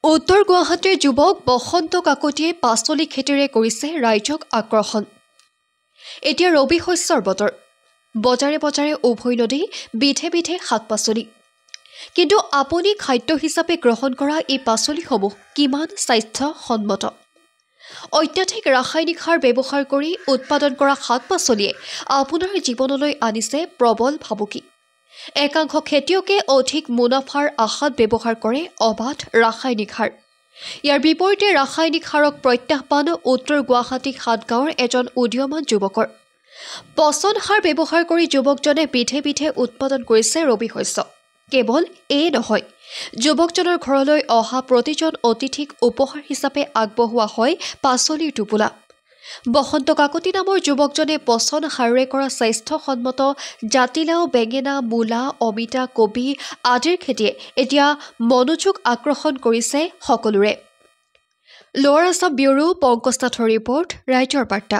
উত্তৰ গুৱাহাটীৰ যুৱক বসন্ত কাকতিয়ে পাচলি খেতিৰে কৰিছে ৰাইজক আকৰ্ষণ। এতিয়া ৰবি শস্যৰ বতৰ, বজাৰে বজাৰে উভৈনদী বিধে বিধে শাক-পাচলি। কিন্তু আপুনি খাদ্য হিচাপে গ্ৰহণ কৰা এই পাচলিসমূহ কিমান স্বাস্থ্যসন্মত? অত্যাধিক ৰাসায়নিক সাৰ ব্যৱহাৰ কৰি উৎপাদন কৰা শাক-পাচলিয়ে আপোনাৰ জীৱনলৈ আনিছে প্ৰবল ভাবুকি। একাংশ খেতিয়কে অধিক মুনাফাৰ আশাত ব্যৱহাৰ কৰে অবাধ ৰাসায়নিক সাৰ। ইয়াৰ বিপৰীতে ৰাসায়নিক সাৰক প্ৰত্যাহ্বান উত্তৰ গুৱাহাটী সাতগাঁৱৰ এজন উদীয়মান যুৱকৰ। পচন সাৰ ব্যৱহাৰ কৰি যুৱকজনে বিধে বিধে উৎপাদন কৰিছে ৰবি শস্য। কেৱল এই নহয়, যুৱকজনৰ ঘৰলৈ অহা প্ৰতিজন অতিথিক উপহাৰ হিচাপে আগবঢ়োৱা হয় পাচলিৰ টোপোলা। বসন্ত কাকতি নামৰ যুৱকজনে পচন সাৰেৰে কৰা স্বাস্থ্যসন্মত জাতিলাও, বেঙেনা, মূলা, অমিতা, কবি আদিৰ খেতিয়ে এতিয়া মনোযোগ আকৰ্ষণ কৰিছে সকলোৰে। লোৱাৰ আছাম ব্যুৰো পংকজ নাথৰ ৰিপৰ্ট, ৰাইজৰ বাৰ্তা।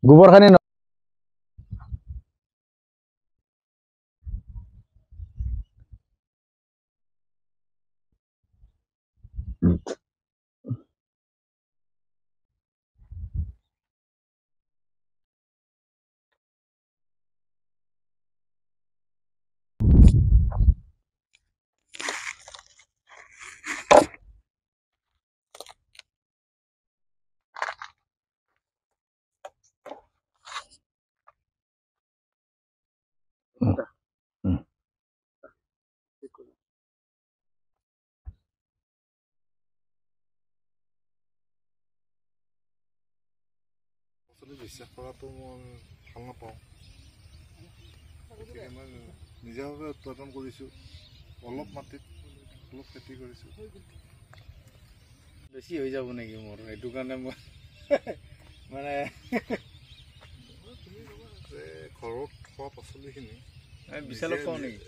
গোবৰখানি বিশ্বাস কৰাটো মই ভাল নাপাওঁ। গতিকে মই নিজাভাৱে উৎপাদন কৰিছোঁ, অলপ মাটিত অলপ খেতি কৰিছোঁ। বেছি হৈ যাব নেকি মোৰ, সেইটো কাৰণে মই মানে ঘৰত খোৱা পাচলিখিনি বিশালত পাওঁ নেকি?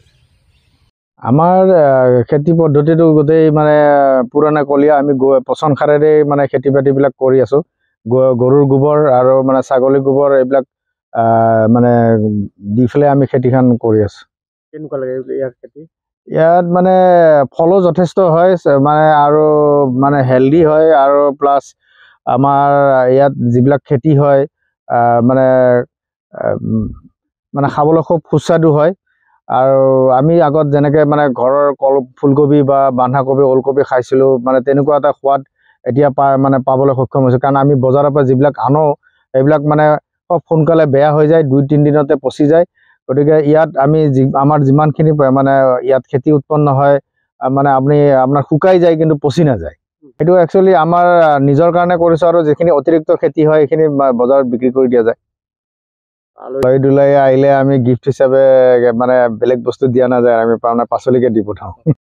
আমাৰ খেতি পদ্ধতিটো গোটেই মানে পুৰণা কলীয়া। আমি পচন সাৰেৰে মানে খেতি বাতিবিলাক কৰি আছোঁ। গৰুৰ গোবৰ আৰু মানে ছাগলীৰ গোবৰ এইবিলাক মানে দি পেলাই আমি খেতিখন কৰি আছোঁ। কেনেকুৱা লাগে ইয়াৰ খেতি? ইয়াত মানে ফলো যথেষ্ট হয়, মানে আৰু মানে হেল্ডি হয়, আৰু প্লাছ আমাৰ ইয়াত যিবিলাক খেতি হয় মানে মানে খাবলৈ খুব সুস্বাদু হয়। আৰু আমি আগত যেনেকৈ মানে ঘৰৰ ফুলকবি বা বন্ধাকবি, ওলকবি খাইছিলোঁ, মানে তেনেকুৱা এটা সোৱাদ এতিয়া মানে পাবলৈ সক্ষম হৈছোঁ। কাৰণ আমি বজাৰৰ পৰা যিবিলাক আনো সেইবিলাক মানে খুব সোনকালে বেয়া হৈ যায়, 2-3 দিনতে পচি যায়। গতিকে ইয়াত আমি আমাৰ যিমানখিনি মানে ইয়াত খেতি উৎপন্ন হয় মানে আপোনাৰ শুকাই যায় কিন্তু পচি নাযায়। সেইটো একচুৱেলি আমাৰ নিজৰ কাৰণে কৰিছোঁ, আৰু যিখিনি অতিৰিক্ত খেতি হয় সেইখিনি বজাৰত বিক্ৰী কৰি দিয়া যায়। আলহী দুলহী আহিলে আমি গিফ্ট হিচাপে মানে বেলেগ বস্তু দিয়া নাযায়, আমি পাচলিকে দি পঠাওঁ।